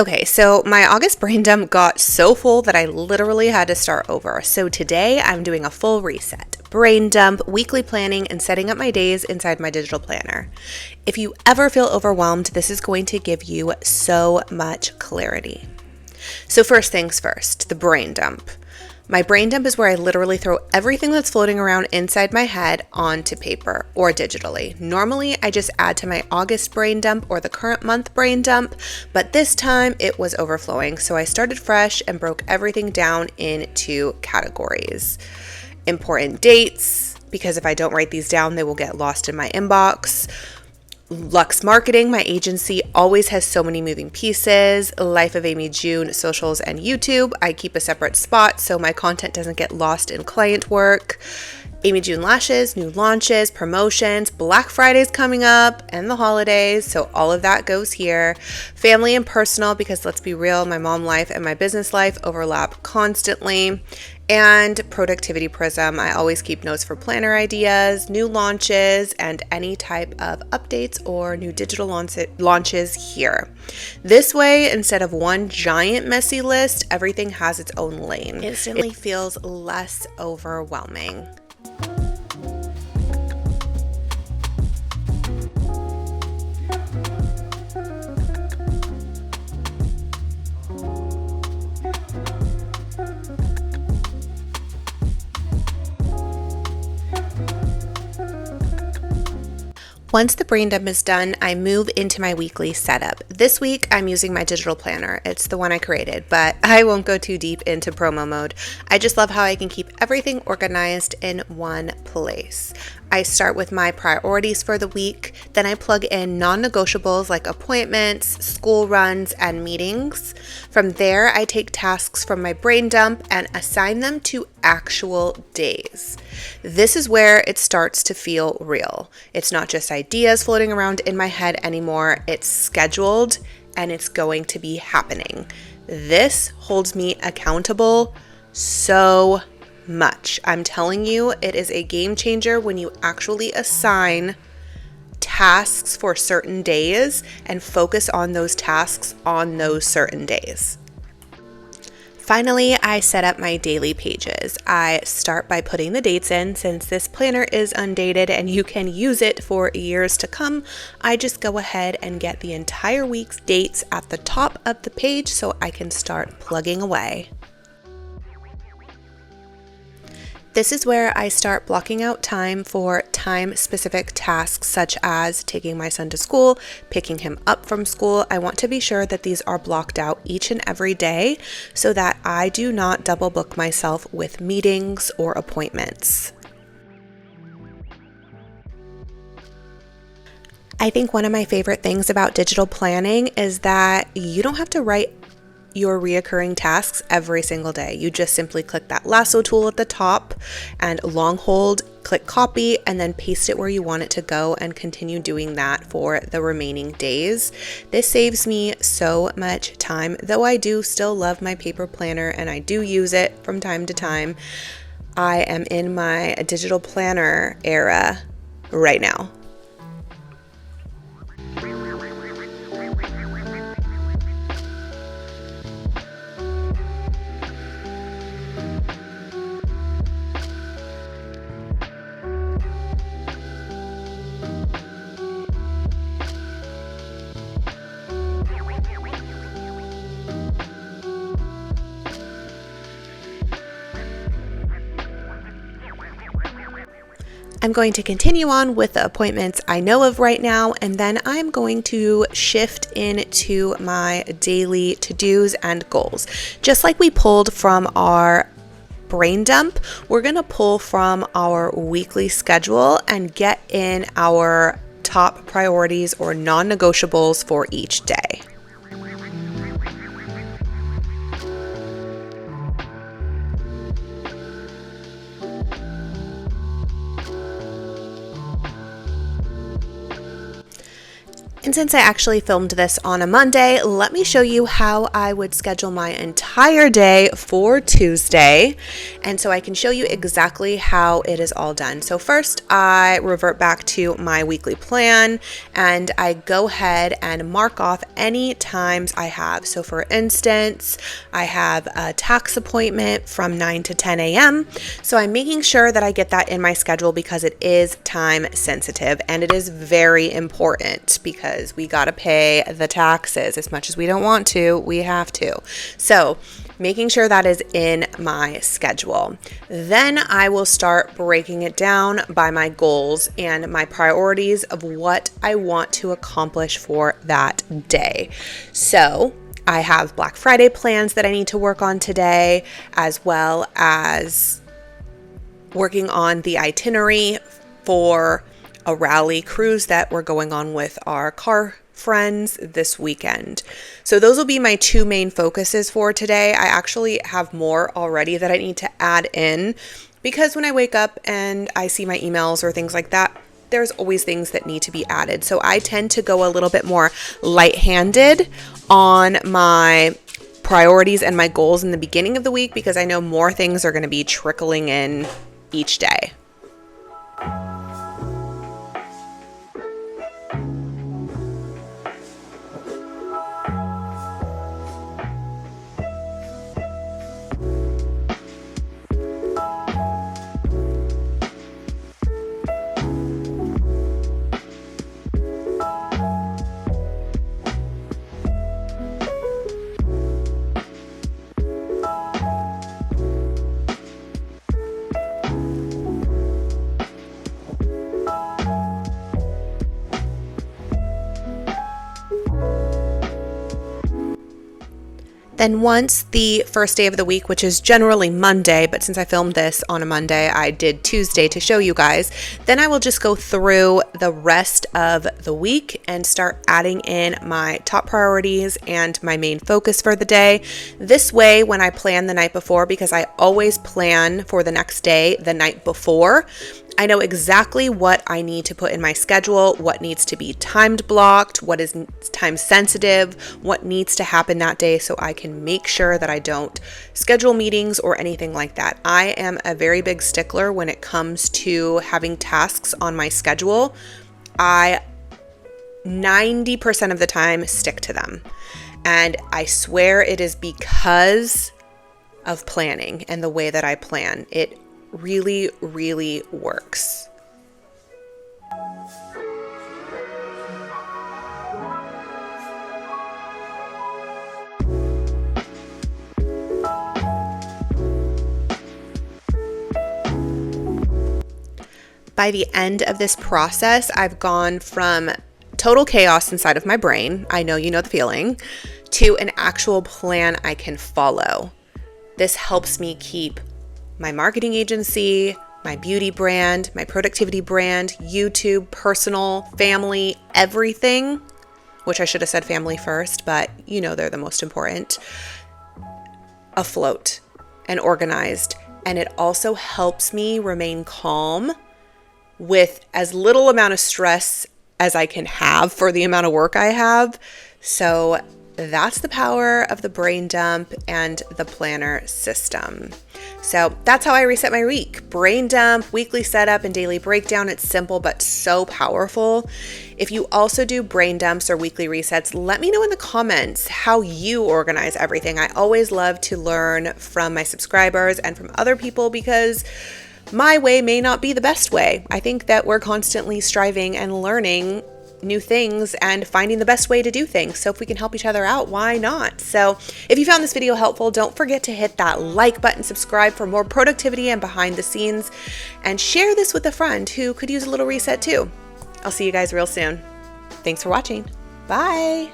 Okay, so my August brain dump got so full that I literally had to start over. So today I'm doing a full reset. Brain dump, weekly planning, and setting up my days inside my digital planner. If you ever feel overwhelmed, this is going to give you so much clarity. So first things first, the brain dump. My brain dump is where I literally throw everything that's floating around inside my head onto paper or digitally. Normally, I just add to my August brain dump or the current month brain dump, but this time it was overflowing. So I started fresh and broke everything down into categories. Important dates, because if I don't write these down, they will get lost in my inbox. Luxxe Marketing, my agency, always has so many moving pieces. Life of Amy June, socials, and YouTube. I keep a separate spot so my content doesn't get lost in client work. Amy June lashes, new launches, promotions, Black Friday's coming up, and the holidays. So all of that goes here. Family and personal, because let's be real, my mom life and my business life overlap constantly. And productivity Prism. I always keep notes for planner ideas, new launches, and any type of updates or new digital launches here. This way, instead of one giant messy list, everything has its own lane. Instantly feels less overwhelming. Once the brain dump is done, I move into my weekly setup. This week, I'm using my digital planner. It's the one I created, but I won't go too deep into promo mode. I just love how I can keep everything organized in one place. I start with my priorities for the week, then I plug in non-negotiables like appointments, school runs, and meetings. From there, I take tasks from my brain dump and assign them to actual days. This is where it starts to feel real. It's not just ideas floating around in my head anymore. It's scheduled and it's going to be happening. This holds me accountable so much. I'm telling you, it is a game changer when you actually assign tasks for certain days and focus on those tasks on those certain days. Finally, I set up my daily pages. I start by putting the dates in. Since this planner is undated and you can use it for years to come, I just go ahead and get the entire week's dates at the top of the page so I can start plugging away. This is where I start blocking out time for time-specific tasks such as taking my son to school, picking him up from school. I want to be sure that these are blocked out each and every day so that I do not double book myself with meetings or appointments. I think one of my favorite things about digital planning is that you don't have to write your reoccurring tasks every single day. You just simply click that lasso tool at the top and long hold, click copy, and then paste it where you want it to go and continue doing that for the remaining days. This saves me so much time, though I do still love my paper planner and I do use it from time to time. I am in my digital planner era right now. I'm going to continue on with the appointments I know of right now, and then I'm going to shift into my daily to-dos and goals. Just like we pulled from our brain dump, we're going to pull from our weekly schedule and get in our top priorities or non-negotiables for each day. And since I actually filmed this on a Monday, let me show you how I would schedule my entire day for Tuesday. And so I can show you exactly how it is all done. So first, I revert back to my weekly plan and I go ahead and mark off any times I have. So for instance, I have a tax appointment from 9 to 10 a.m. So I'm making sure that I get that in my schedule because it is time sensitive and it is very important because we got to pay the taxes. As much as we don't want to, we have to. So making sure that is in my schedule. Then I will start breaking it down by my goals and my priorities of what I want to accomplish for that day. So I have Black Friday plans that I need to work on today, as well as working on the itinerary for a rally cruise that we're going on with our car friends this weekend. So those will be my two main focuses for today. I actually have more already that I need to add in because when I wake up and I see my emails or things like that, there's always things that need to be added. So I tend to go a little bit more light-handed on my priorities and my goals in the beginning of the week because I know more things are going to be trickling in each day. Then once the first day of the week, which is generally Monday, but since I filmed this on a Monday, I did Tuesday to show you guys, then I will just go through the rest of the week and start adding in my top priorities and my main focus for the day. This way, when I plan the night before, because I always plan for the next day the night before, I know exactly what I need to put in my schedule, what needs to be timed blocked, what is time sensitive, what needs to happen that day so I can make sure that I don't schedule meetings or anything like that. I am a very big stickler when it comes to having tasks on my schedule. I 90% of the time stick to them. And I swear it is because of planning and the way that I plan. It really, really works. By the end of this process, I've gone from total chaos inside of my brain, I know you know the feeling, to an actual plan I can follow. This helps me keep my marketing agency, my beauty brand, my productivity brand, YouTube, personal, family, everything, which I should have said family first, but you know they're the most important, afloat and organized. And it also helps me remain calm with as little amount of stress as I can have for the amount of work I have. So that's the power of the brain dump and the planner system. So that's how I reset my week. Brain dump, weekly setup, and daily breakdown. It's simple, but so powerful. If you also do brain dumps or weekly resets, let me know in the comments how you organize everything. I always love to learn from my subscribers and from other people because my way may not be the best way. I think that we're constantly striving and learning new things and finding the best way to do things. So if we can help each other out, why not? So if you found this video helpful, don't forget to hit that like button, subscribe for more productivity and behind the scenes, and share this with a friend who could use a little reset too. I'll see you guys real soon. Thanks for watching. Bye.